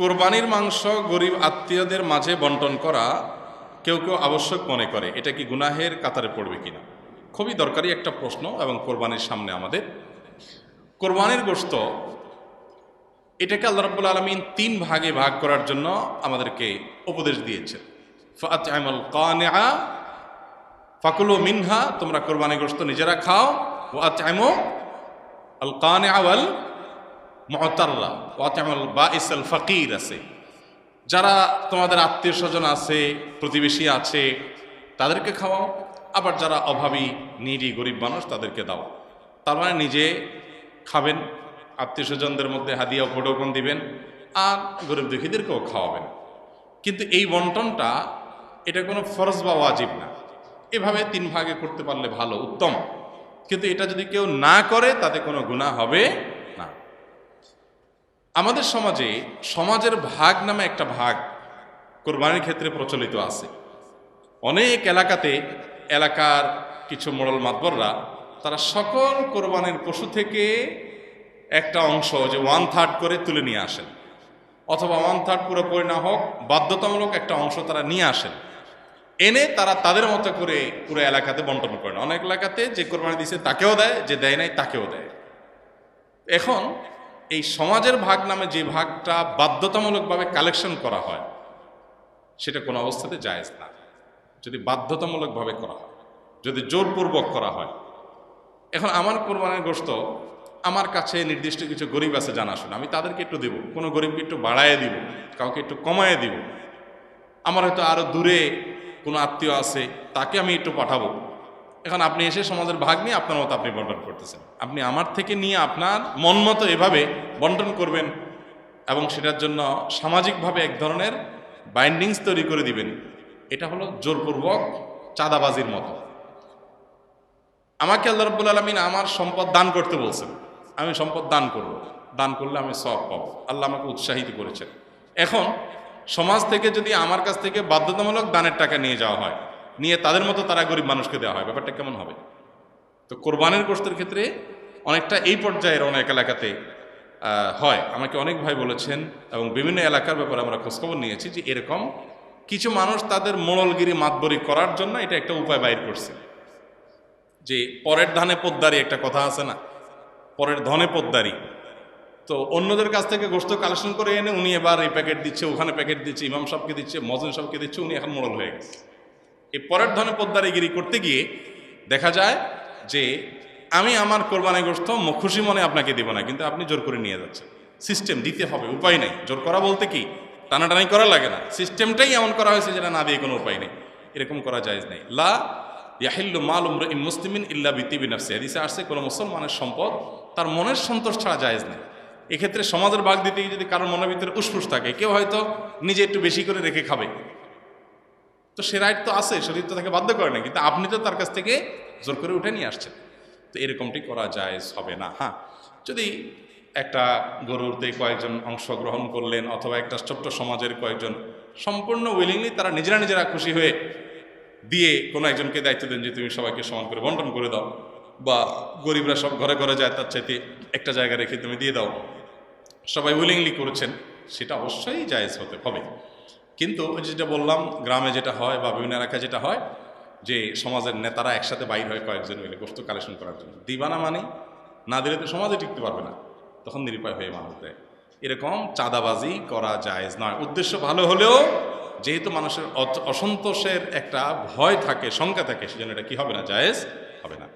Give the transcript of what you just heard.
কোরবানির মাংস গরিব আত্মীয়দের মাঝে বন্টন করা কেউ কেউ আবশ্যক মনে করে, এটা কি গুনাহের কাতারে পড়বে কিনা? খুবই দরকারি একটা প্রশ্ন। এবং কোরবানির সামনে আমাদের কোরবানির গোশত, এটাকে আল্লাহ রাব্বুল আলামিন 3 ভাগে ভাগ করার জন্য আমাদেরকে উপদেশ দিয়েছেন। ফাআত'আমাল কানিআ ফাকুলু মিনহা, তোমরা কোরবানির গোশত নিজেরা খাও। ওয়া আত'আমু আল কানিআ ওয়াল মুতাররা ওয়া আত'আমুল বাঈসাল ফাকির আছে, যারা তোমাদের আত্মীয় স্বজন আছে, প্রতিবেশী আছে, তাদেরকে খাওয়াও। আবার যারা অভাবী, নিডি, গরিব মানুষ, তাদেরকে দাও। তার মানে নিজে খাবেন, আত্মীয় স্বজনদের মধ্যে হাদিয়া উপঢৌকন দিবেন, আর গরিব দুঃখীদেরকেও খাওয়াবেন। কিন্তু এই বন্টনটা এটা কোনো ফরজ বা ওয়াজিব না। এভাবে 3 ভাগে করতে পারলে ভালো, উত্তম। কিন্তু এটা যদি কেউ না করে তাতে কোনো গুনাহ হবে না। আমাদের সমাজে সমাজের ভাগ নামে একটা ভাগ কোরবানির ক্ষেত্রে প্রচলিত আছে। অনেক এলাকাতে এলাকার কিছু মোড়ল মাতবররা তারা সকল কোরবানির পশু থেকে একটা অংশ, যে 1/3 করে তুলে নিয়ে আসেন, অথবা 1/3 পুরোপুরি না হোক বাধ্যতামূলক একটা অংশ তারা নিয়ে আসেন, এনে তারা তাদের মতো করে পুরো এলাকাতে বন্টন করেন। অনেক এলাকাতে যে কোরবানি দিয়েছে তাকেও দেয়, যে দেয় নাই তাকেও দেয়। এখন এই সমাজের ভাগ নামে যে ভাগটা বাধ্যতামূলকভাবে কালেকশন করা হয়, সেটা কোনো অবস্থাতে জায়েজ না। যদি বাধ্যতামূলকভাবে করা হয়, যদি জোরপূর্বক করা হয়। এখন আমার কোরবানির গোশত আমার কাছে নির্দিষ্ট কিছু গরিব আছে জানাশোনা, আমি তাদেরকে একটু দেব, কোনো গরিবকে একটু বাড়ায় দিব, কাউকে একটু কমায় দিব। আমার হয়তো আরো দূরে কোনো আত্মীয় আছে, তাকে আমি একটু পাঠাবো। এখন আপনি এসে সমাজের ভাগ নিয়ে আপনার মতো আপনি বন্টন করতেছেন। আপনি আমার থেকে নিয়ে আপনার মন মতো এভাবে বন্টন করবেন এবং সেটার জন্য সামাজিকভাবে এক ধরনের বাইন্ডিংস তৈরি করে দিবেন। এটা হলো জোরপূর্বক চাঁদাবাজির মতো। আমাকে আল্লাহ রাব্বুল আলামিন আমার সম্পদ দান করতে বলছেন, আমি সম্পদ দান করব, দান করলে আমি সওয়াব পাবো। আল্লাহ আমাকে উৎসাহিত করেছেন। এখন সমাজ থেকে যদি আমার কাছ থেকে বাধ্যতামূলক দানের টাকা নিয়ে যাওয়া হয়, নিয়ে তাদের মতো তারা গরিব মানুষকে দেওয়া হয়, ব্যাপারটা কেমন হবে? তো কোরবানির গোশতের ক্ষেত্রে অনেকটা এই পর্যায়ের অনেক এলাকাতে হয়। আমাকে অনেক ভাই বলেছেন এবং বিভিন্ন এলাকার ব্যাপারে আমরা খোঁজখবর নিয়েছি যে এরকম কিছু মানুষ তাদের মোড়লগিরি মাতবরি করার জন্য এটা একটা উপায় বাইর করছে। যে পরের ধানে পোদ্দারি একটা কথা আছে না, পরের ধনে পোদ্দারি। তো অন্যদের কাছ থেকে গোশত কালেকশন করে এনে উনি এবার এই প্যাকেট দিচ্ছে, ওখানে প্যাকেট দিচ্ছে, ইমাম সাহেবকে দিচ্ছে, মজুন সাহেবকে দিচ্ছে, উনি এখন মোড়ল হয়ে গেছে। এই পরের ধনে পোদ্দারিগিরি করতে গিয়ে দেখা যায় যে আমি আমার কোরবানি গোশত খুশি মনে আপনাকে দিব না, কিন্তু আপনি জোর করে নিয়ে যাচ্ছেন। সিস্টেম দিতে হবে, উপায় নেই। জোর করা বলতে কি টানাটানি করা লাগে না, সিস্টেমটাই এমন করা হয়েছে যেটা না দিয়ে কোনো উপায় নেই। এরকম করা জায়েজ নেই। লা ইয়াহিল্লু মালু ইমরিইন মুসলিমিন ইল্লা বিতিবি নাফসি, হাদিসে আসছে কোনো মুসলমানের সম্পদ তার মনের সন্তোষ ছাড়া জায়েজ নেই। এক্ষেত্রে সমাজের ভাগ দিতে গিয়ে যদি কারোর মনের ভিতরে উসফুস থাকে, কেউ হয়তো নিজে একটু বেশি করে রেখে খাবে, তো সে রাইট তো আছে, শরীর তো তাকে বাধ্য করে না, কিন্তু আপনি তো তার কাছ থেকে জোর করে উঠে নিয়ে আসছেন। তো এরকমটি করা জায়েজ হবে না। হ্যাঁ, যদি একটা গরুতে কয়েকজন অংশগ্রহণ করলেন, অথবা একটা ছোট্ট সমাজের কয়েকজন সম্পূর্ণ উইলিংলি তারা নিজেরা খুশি হয়ে দিয়ে কোনো একজনকে দায়িত্ব দেন যে তুমি সবাইকে সমান করে বন্টন করে দাও, বা গরিবরা সব ঘরে ঘরে যায়, তার চাইতে একটা জায়গা রেখে তুমি দিয়ে দাও, সবাই উইলিংলি করেছেন, সেটা অবশ্যই জায়েজ হতে হবে। কিন্তু যেটা বললাম, গ্রামে যেটা হয় বা বিভিন্ন এলাকায় যেটা হয়, যে সমাজের নেতারা একসাথে বাইর হয় কয়েকজন মিলে গোশত কালেকশন করার জন্য, দিবানা মানে না দিলে তো সমাজে টিকতে পারবে না, তখন নিরুপায় হয়ে মানুষ দেয়। এরকম চাঁদাবাজি করা জায়েজ নয়। উদ্দেশ্য ভালো হলেও যেহেতু মানুষের অসন্তোষের একটা ভয় থাকে, শঙ্কা থাকে, সেজন্য এটা কি হবে না, জায়েজ হবে না।